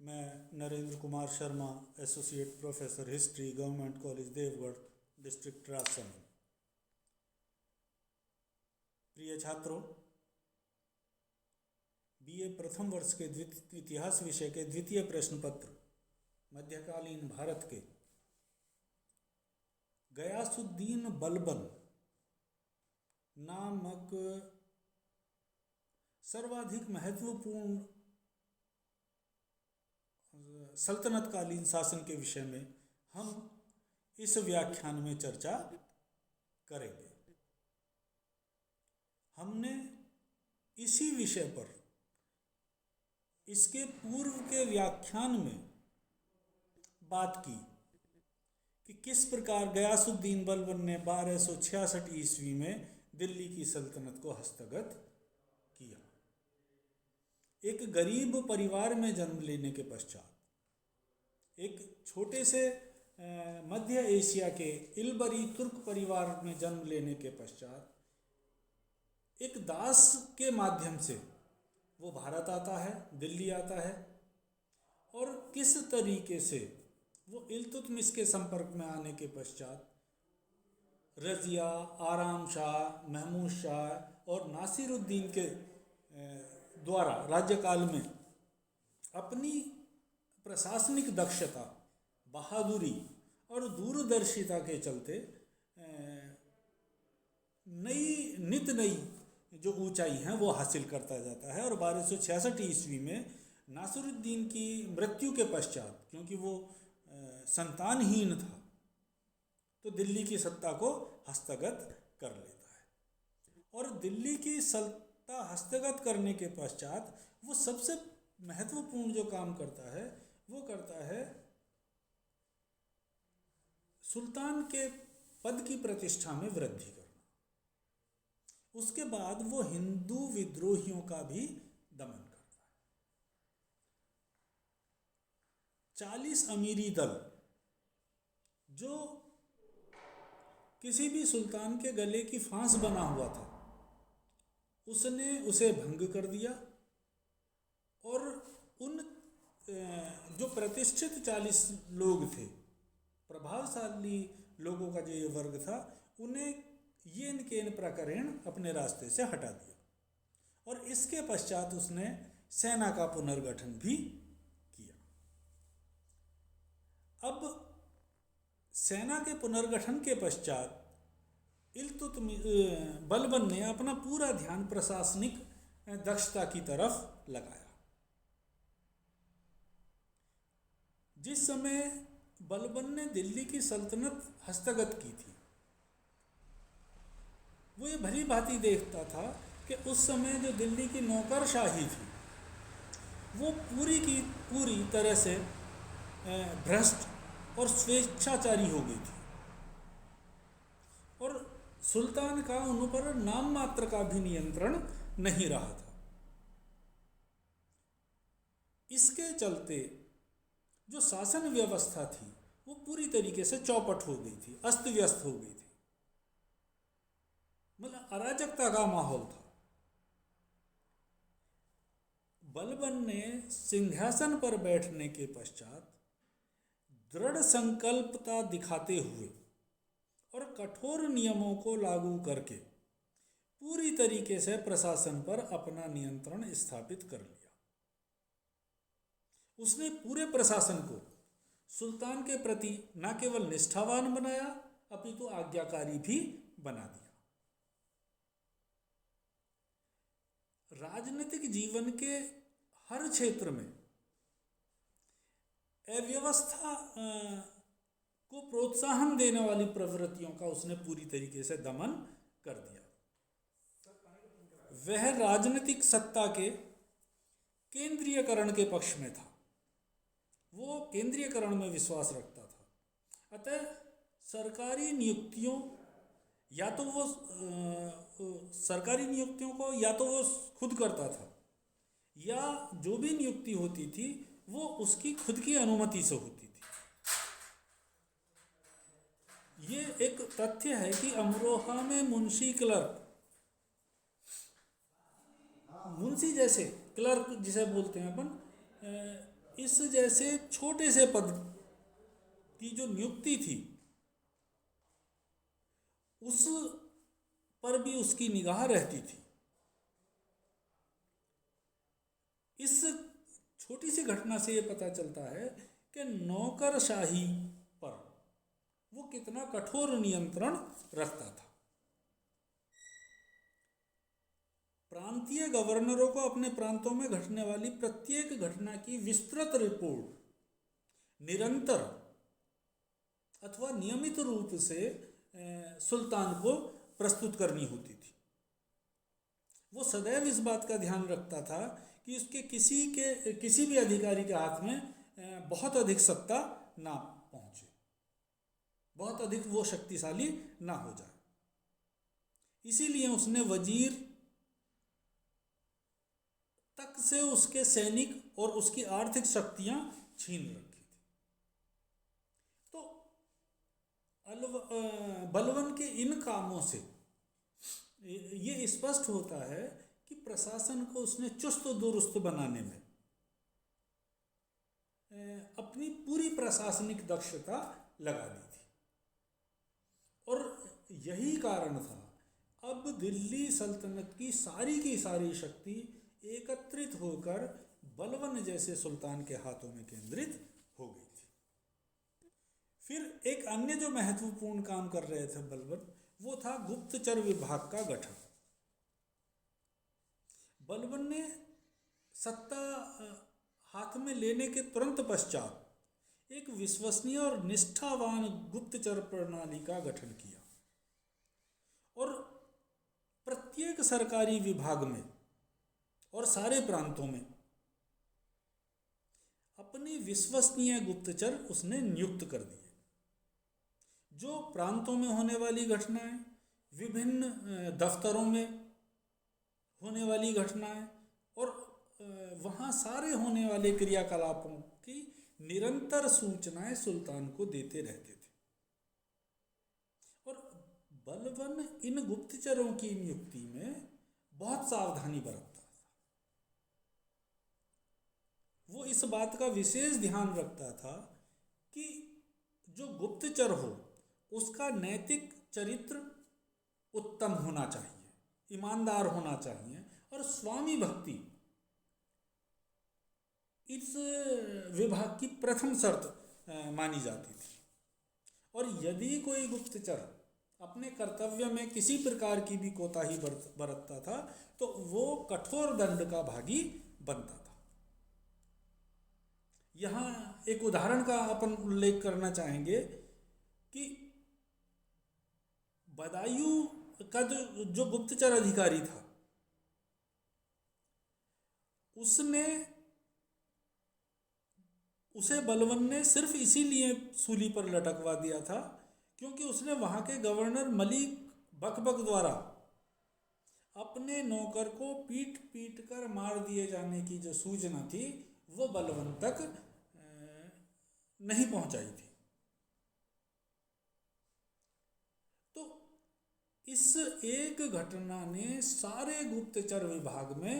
मैं Narendra Kumar Sharma, associate professor history, government college Devgarh, district Rajsamand. प्रिय छात्रों, बीए प्रथम वर्ष के इतिहास विषय के द्वितीय प्रश्न पत्र मध्यकालीन भारत के गयासुद्दीन बलबन नामक सर्वाधिक महत्वपूर्ण सल्तनतकालीन शासन के विषय में हम इस व्याख्यान में चर्चा करेंगे। हमने इसी विषय पर इसके पूर्व के व्याख्यान में बात की कि किस प्रकार गयासुद्दीन बलबन ने 1266 ईस्वी में दिल्ली की सल्तनत को हस्तगत किया। एक गरीब परिवार में जन्म लेने के पश्चात, एक छोटे से मध्य एशिया के इलबरी तुर्क परिवार में जन्म लेने के पश्चात एक दास के माध्यम से वो भारत आता है, दिल्ली आता है, और किस तरीके से वो इल्तुतमिश के संपर्क में आने के पश्चात रजिया, आराम शाह, महमूद शाह और नासिरुद्दीन के द्वारा राज्यकाल में अपनी प्रशासनिक दक्षता, बहादुरी और दूरदर्शिता के चलते नित नई जो ऊंचाई हैं वो हासिल करता जाता है। और 1266 ईस्वी में नासिरुद्दीन की मृत्यु के पश्चात, क्योंकि वो संतानहीन था, तो दिल्ली की सत्ता को हस्तगत कर लेता है। और दिल्ली की सत्ता हस्तगत करने के पश्चात वो सबसे महत्वपूर्ण जो काम करता है वो करता है सुल्तान के पद की प्रतिष्ठा में वृद्धि करना। उसके बाद वो हिंदू विद्रोहियों का भी दमन करता है। 40 अमीरी दल जो किसी भी सुल्तान के गले की फांस बना हुआ था, उसने उसे भंग कर दिया और उन जो प्रतिष्ठित 40 लोग थे, प्रभावशाली लोगों का जो ये वर्ग था, उन्हें येन केन प्रकरण अपने रास्ते से हटा दिया। और इसके पश्चात उसने सेना का पुनर्गठन भी किया। अब सेना के पुनर्गठन के पश्चात बलबन ने अपना पूरा ध्यान प्रशासनिक दक्षता की तरफ लगाया। जिस समय बलबन ने दिल्ली की सल्तनत हस्तगत की थी, वो ये भली भांति देखता था कि उस समय जो दिल्ली की नौकरशाही थी वो पूरी की पूरी तरह से भ्रष्ट और स्वेच्छाचारी हो गई थी, और सुल्तान का उन पर नाम मात्र का भी नियंत्रण नहीं रहा था। इसके चलते जो शासन व्यवस्था थी वो पूरी तरीके से चौपट हो गई थी, अस्त व्यस्त हो गई थी, मतलब अराजकता का माहौल था। बलबन ने सिंहासन पर बैठने के पश्चात दृढ़ संकल्पता दिखाते हुए और कठोर नियमों को लागू करके पूरी तरीके से प्रशासन पर अपना नियंत्रण स्थापित कर लिया। उसने पूरे प्रशासन को सुल्तान के प्रति न केवल निष्ठावान बनाया, अपितु आज्ञाकारी भी बना दिया। राजनीतिक जीवन के हर क्षेत्र में अव्यवस्था को प्रोत्साहन देने वाली प्रवृत्तियों का उसने पूरी तरीके से दमन कर दिया। वह राजनीतिक सत्ता के केंद्रीयकरण के पक्ष में था, वो केंद्रीयकरण में विश्वास रखता था। अतः सरकारी नियुक्तियों या तो वो सरकारी नियुक्तियों को या तो वो खुद करता था, या जो भी नियुक्ति होती थी वो उसकी खुद की अनुमति से होती थी। ये एक तथ्य है कि अमरोहा में मुंशी क्लर्क, मुंशी जैसे क्लर्क जिसे बोलते हैं अपन, इस जैसे छोटे से पद की जो नियुक्ति थी उस पर भी उसकी निगाह रहती थी। इस छोटी सी घटना से ये पता चलता है कि नौकरशाही पर वो कितना कठोर नियंत्रण रखता था। प्रांतीय गवर्नरों को अपने प्रांतों में घटने वाली प्रत्येक घटना की विस्तृत रिपोर्ट निरंतर अथवा नियमित रूप से सुल्तान को प्रस्तुत करनी होती थी। वो सदैव इस बात का ध्यान रखता था कि उसके किसी भी अधिकारी के हाथ में बहुत अधिक सत्ता ना पहुंचे, बहुत अधिक वो शक्तिशाली ना हो जाए। इसीलिए उसने वजीर तक से उसके सैनिक और उसकी आर्थिक शक्तियां छीन रखी थी। तो बलवन के इन कामों से ये स्पष्ट होता है कि प्रशासन को उसने चुस्त दुरुस्त बनाने में अपनी पूरी प्रशासनिक दक्षता लगा दी थी। और यही कारण था अब दिल्ली सल्तनत की सारी शक्ति एकत्रित होकर बलवन जैसे सुल्तान के हाथों में केंद्रित हो गई थी। फिर एक अन्य जो महत्वपूर्ण काम कर रहे थे बलवन, वो था गुप्तचर विभाग का गठन। बलवन ने सत्ता हाथ में लेने के तुरंत पश्चात एक विश्वसनीय और निष्ठावान गुप्तचर प्रणाली का गठन किया और प्रत्येक सरकारी विभाग में और सारे प्रांतों में अपने विश्वसनीय गुप्तचर उसने नियुक्त कर दिए। जो प्रांतों में होने वाली घटनाएं, विभिन्न दफ्तरों में होने वाली घटनाएं और वहाँ सारे होने वाले क्रियाकलापों की निरंतर सूचनाएं सुल्तान को देते रहते थे। और बलवन इन गुप्तचरों की नियुक्ति में बहुत सावधानी बरतता था। वो इस बात का विशेष ध्यान रखता था कि जो गुप्तचर हो उसका नैतिक चरित्र उत्तम होना चाहिए, ईमानदार होना चाहिए और स्वामी भक्ति इस विभाग की प्रथम शर्त मानी जाती थी। और यदि कोई गुप्तचर अपने कर्तव्य में किसी प्रकार की भी कोताही बरतता था तो वो कठोर दंड का भागी बनता था। यहाँ एक उदाहरण का अपन उल्लेख करना चाहेंगे कि बदायूं का जो गुप्तचर अधिकारी था उसे बलवन ने सिर्फ इसीलिए सूली पर लटकवा दिया था क्योंकि उसने वहाँ के गवर्नर मलिक बकबक द्वारा अपने नौकर को पीट पीट कर मार दिए जाने की जो सूचना थी वो बलवन तक नहीं पहुँचाई थी। तो इस एक घटना ने सारे गुप्तचर विभाग में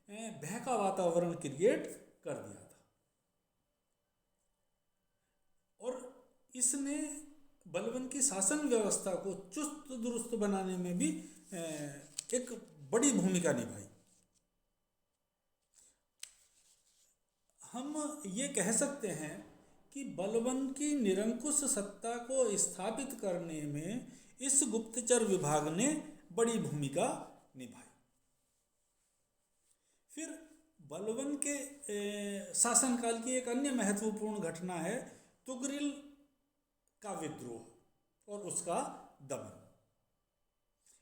भय का वातावरण क्रिएट कर दिया था और इसने बलवन की शासन व्यवस्था को चुस्त दुरुस्त बनाने में भी एक बड़ी भूमिका निभाई। हम ये कह सकते हैं कि बलवन की निरंकुश सत्ता को स्थापित करने में इस गुप्तचर विभाग ने बड़ी भूमिका निभाई। फिर बलवन के शासनकाल की एक अन्य महत्वपूर्ण घटना है तुगरिल का विद्रोह और उसका दमन।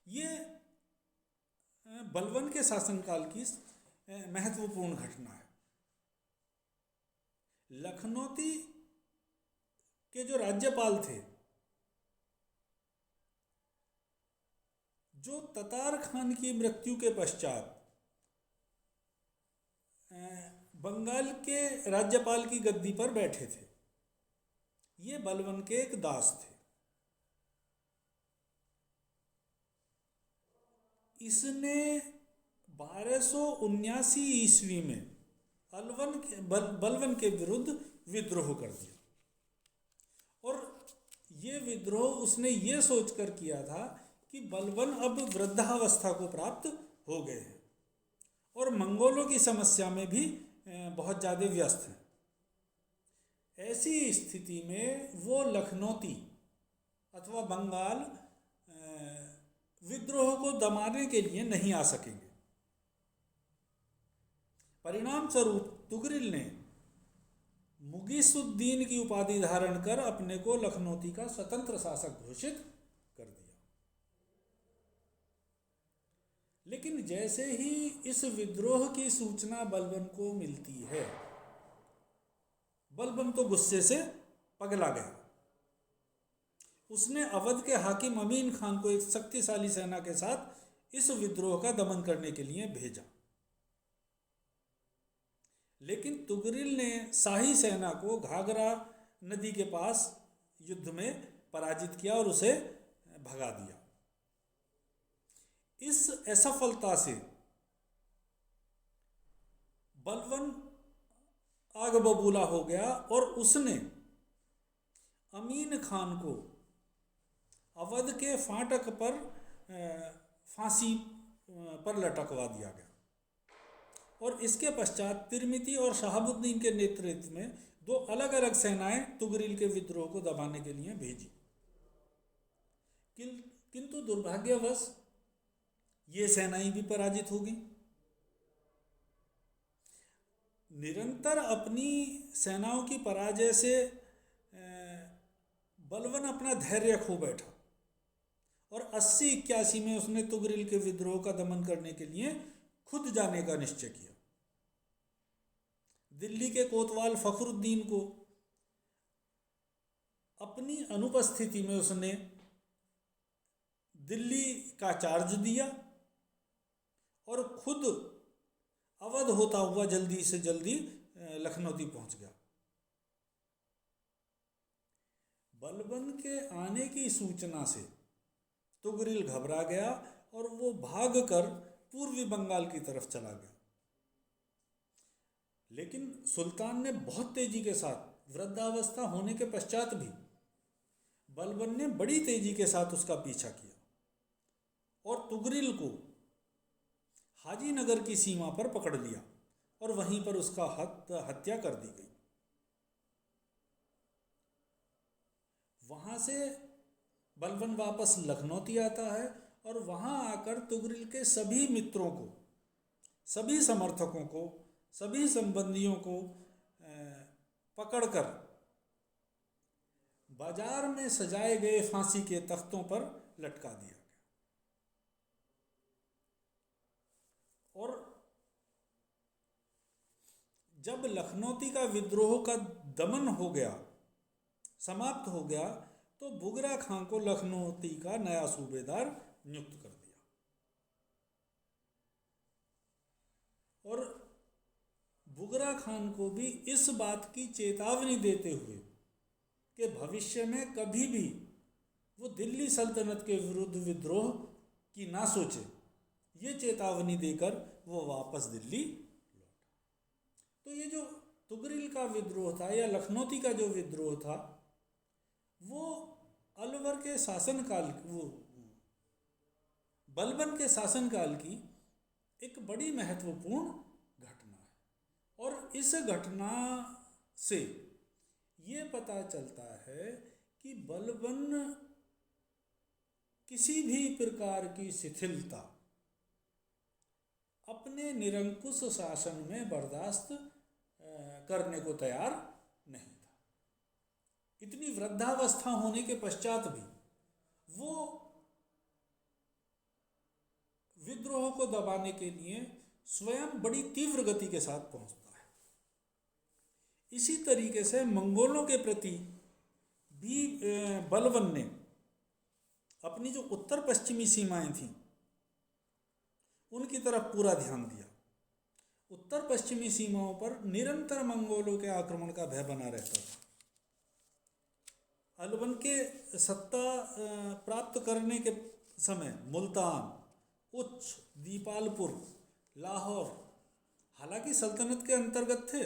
ये बलवन के शासनकाल की महत्वपूर्ण घटना है। लखनौती के जो राज्यपाल थे, जो ततार खान की मृत्यु के पश्चात बंगाल के राज्यपाल की गद्दी पर बैठे थे, ये बलवन के एक दास थे। इसने 1279 ईस्वी में बलवन के विरुद्ध विद्रोह कर दिया। और ये विद्रोह उसने ये सोचकर किया था कि बलवन अब वृद्धावस्था को प्राप्त हो गए हैं और मंगोलों की समस्या में भी बहुत ज़्यादा व्यस्त हैं। ऐसी स्थिति में वो लखनौती अथवा बंगाल विद्रोह को दमाने के लिए नहीं आ सकेंगे। परिणाम स्वरूप तुगरिल ने मुगीसुद्दीन की उपाधि धारण कर अपने को लखनौती का स्वतंत्र शासक घोषित कर दिया। लेकिन जैसे ही इस विद्रोह की सूचना बलबन को मिलती है, बलबन तो गुस्से से पगला गया। उसने अवध के हाकिम अमीन खान को एक शक्तिशाली सेना के साथ इस विद्रोह का दमन करने के लिए भेजा। लेकिन तुगरिल ने शाही सेना को घाघरा नदी के पास युद्ध में पराजित किया और उसे भगा दिया। इस असफलता से बलबन आग बबूला हो गया और उसने अमीन खान को अवध के फाटक पर फांसी पर लटकवा दिया गया और इसके पश्चात तिरमिती और शहाबुद्दीन के नेतृत्व में दो अलग अलग सेनाएं तुगरिल के विद्रोह को दबाने के लिए भेजी। किंतु दुर्भाग्यवश ये सेनाएं भी पराजित हो गईं। निरंतर अपनी सेनाओं की पराजय से बलबन अपना धैर्य खो बैठा और 80-81 में उसने तुगरिल के विद्रोह का दमन करने के लिए खुद जाने का निश्चय किया। दिल्ली के कोतवाल फखरुद्दीन को अपनी अनुपस्थिति में उसने दिल्ली का चार्ज दिया और खुद अवध होता हुआ जल्दी से जल्दी लखनौती पहुंच गया। बलबन के आने की सूचना से तुगरिल घबरा गया और वो भागकर पूर्वी बंगाल की तरफ चला गया। लेकिन सुल्तान ने बहुत तेजी के साथ, वृद्धावस्था होने के पश्चात भी बलबन ने बड़ी तेजी के साथ उसका पीछा किया और तुगरिल को हाजीनगर की सीमा पर पकड़ लिया और वहीं पर उसका हत्या कर दी गई। वहां से बलबन वापस लखनौती आता है और वहां आकर तुगरिल के सभी मित्रों को, सभी समर्थकों को, सभी संबंधियों को पकड़कर बाजार में सजाए गए फांसी के तख्तों पर लटका दिया गया। और जब लखनौती का विद्रोह का दमन हो गया, समाप्त हो गया, तो बुगरा खां को लखनौती का नया सूबेदार नियुक्त कर दिया। और बुगरा खान को भी इस बात की चेतावनी देते हुए कि भविष्य में कभी भी वो दिल्ली सल्तनत के विरुद्ध विद्रोह की ना सोचे, ये चेतावनी देकर वो वापस दिल्ली लौटा। तो ये जो तुगरिल का विद्रोह था या लखनौती का जो विद्रोह था, वो अलवर के शासनकाल, वो बलबन के शासनकाल की एक बड़ी महत्वपूर्ण घटना है। और इस घटना से ये पता चलता है कि बलबन किसी भी प्रकार की शिथिलता अपने निरंकुश शासन में बर्दाश्त करने को तैयार नहीं था। इतनी वृद्धावस्था होने के पश्चात भी वो विद्रोह को दबाने के लिए स्वयं बड़ी तीव्र गति के साथ पहुंचता है। इसी तरीके से मंगोलों के प्रति भी बलबन ने अपनी जो उत्तर पश्चिमी सीमाएं थीं उनकी तरफ पूरा ध्यान दिया। उत्तर पश्चिमी सीमाओं पर निरंतर मंगोलों के आक्रमण का भय बना रहता था। बलबन के सत्ता प्राप्त करने के समय मुल्तान, उच्च, दीपालपुर, लाहौर, हालांकि सल्तनत के अंतर्गत थे,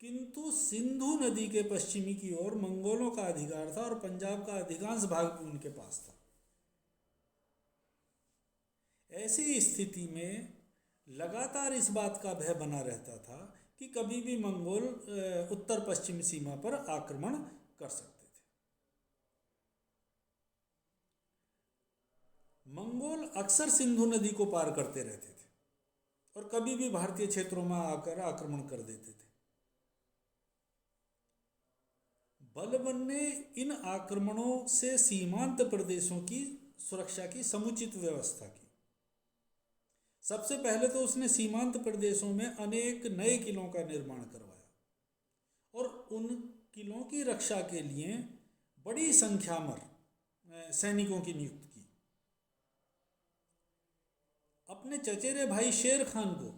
किंतु सिंधु नदी के पश्चिमी की ओर मंगोलों का अधिकार था और पंजाब का अधिकांश भाग भी उनके पास था। ऐसी स्थिति में लगातार इस बात का भय बना रहता था कि कभी भी मंगोल उत्तर पश्चिम सीमा पर आक्रमण कर सकते थे। मंगोल अक्सर सिंधु नदी को पार करते रहते थे और कभी भी भारतीय क्षेत्रों में आकर आक्रमण कर देते थे। बलबन ने इन आक्रमणों से सीमांत प्रदेशों की सुरक्षा की समुचित व्यवस्था की। सबसे पहले तो उसने सीमांत प्रदेशों में अनेक नए किलों का निर्माण करवाया और उन किलों की रक्षा के लिए बड़ी संख्या में सैनिकों की नियुक्ति की। अपने चचेरे भाई शेर खान को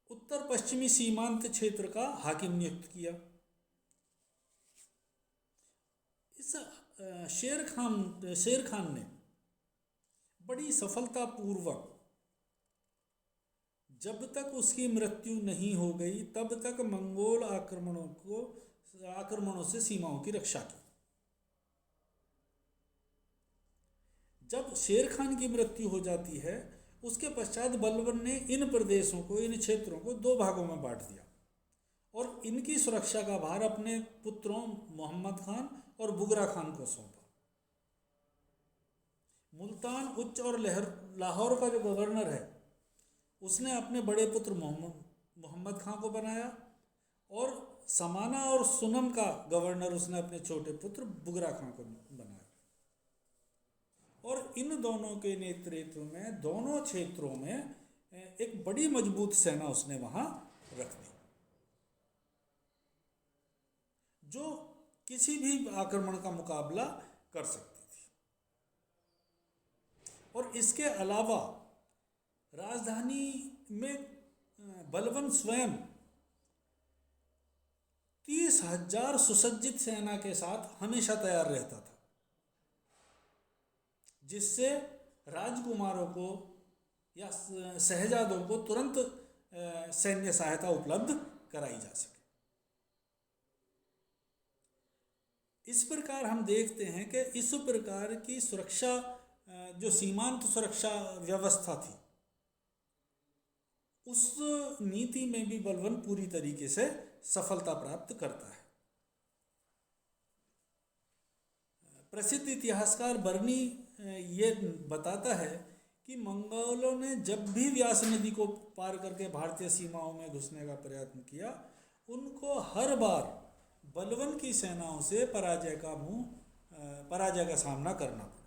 उत्तर पश्चिमी सीमांत क्षेत्र का हाकिम नियुक्त किया। इस शेर खान ने बड़ी सफलतापूर्वक, जब तक उसकी मृत्यु नहीं हो गई तब तक मंगोल आक्रमणों से सीमाओं की रक्षा की। जब शेर खान की मृत्यु हो जाती है उसके पश्चात बलबन ने इन प्रदेशों को, इन क्षेत्रों को दो भागों में बांट दिया और इनकी सुरक्षा का भार अपने पुत्रों मोहम्मद खान और बुगरा खान को सौंपा। मुल्तान, उच्च और लाहौर का जो गवर्नर है उसने अपने बड़े पुत्र मोहम्मद खान को बनाया और समाना और सुनम का गवर्नर उसने अपने छोटे पुत्र बुगरा खान को बनाया और इन दोनों के नेतृत्व में दोनों क्षेत्रों में एक बड़ी मजबूत सेना उसने वहां रख दी जो किसी भी आक्रमण का मुकाबला कर सकती थी। और इसके अलावा राजधानी में बलबन स्वयं 30,000 सुसज्जित सेना के साथ हमेशा तैयार रहता था, जिससे राजकुमारों को या शहजादों को तुरंत सैन्य सहायता उपलब्ध कराई जा सके। इस प्रकार हम देखते हैं कि इस प्रकार की सुरक्षा, जो सीमांत सुरक्षा व्यवस्था थी, उस नीति में भी बलबन पूरी तरीके से सफलता प्राप्त करता है। प्रसिद्ध इतिहासकार बर्नी ये बताता है कि मंगोलों ने जब भी व्यास नदी को पार करके भारतीय सीमाओं में घुसने का प्रयत्न किया, उनको हर बार बलबन की सेनाओं से पराजय का सामना करना पड़ा।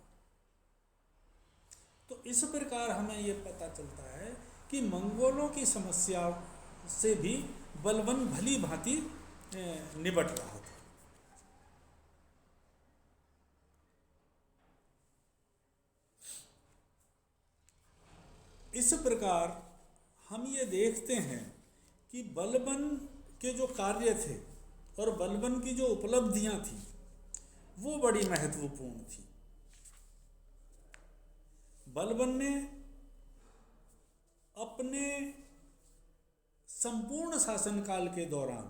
तो इस प्रकार हमें ये पता चलता है कि मंगोलों की समस्या से भी बलबन भली भांति निपट रहा था। इस प्रकार हम ये देखते हैं कि बलबन के जो कार्य थे और बलबन की जो उपलब्धियां थी वो बड़ी महत्वपूर्ण थी। बलबन ने अपने संपूर्ण शासनकाल के दौरान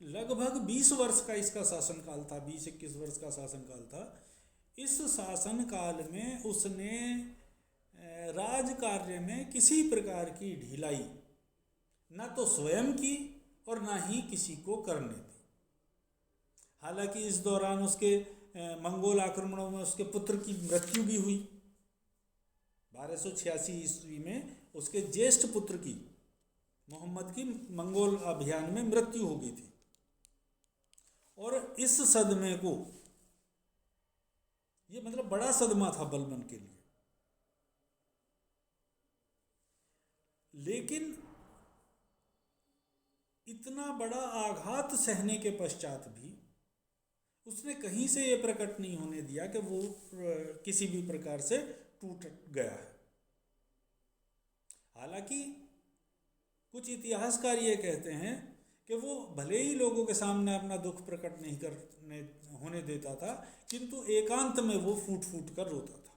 लगभग 20 वर्ष का इसका शासनकाल था, 20-21 वर्ष का शासनकाल था। इस शासनकाल में उसने राज कार्य में किसी प्रकार की ढिलाई ना तो स्वयं की और ना ही किसी को करने दी। हालांकि इस दौरान उसके मंगोल आक्रमणों में उसके पुत्र की मृत्यु भी हुई। 1286 ईस्वी में उसके ज्येष्ठ पुत्र की, मोहम्मद की, मंगोल अभियान में मृत्यु हो गई थी। और इस सदमे को, ये मतलब बड़ा सदमा था बलबन के लिए। लेकिन इतना बड़ा आघात सहने के पश्चात भी उसने कहीं से ये प्रकट नहीं होने दिया कि वो किसी भी प्रकार से टूट गया है। हालांकि कुछ इतिहासकार ये कहते हैं कि वो भले ही लोगों के सामने अपना दुख प्रकट नहीं होने देता था, किंतु एकांत में वो फूट फूट कर रोता था।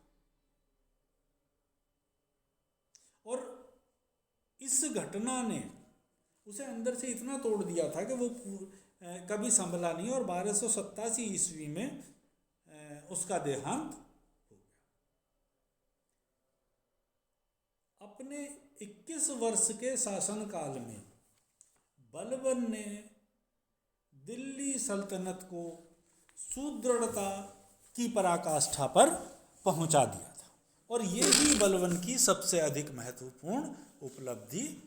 इस घटना ने उसे अंदर से इतना तोड़ दिया था कि वो कभी संभला नहीं और 1287 ईस्वी में उसका देहांत हो गया। अपने 21 वर्ष के शासनकाल में बलबन ने दिल्ली सल्तनत को सुदृढ़ता की पराकाष्ठा पर पहुंचा दिया था और ये ही बलबन की सबसे अधिक महत्वपूर्ण उपलब्धि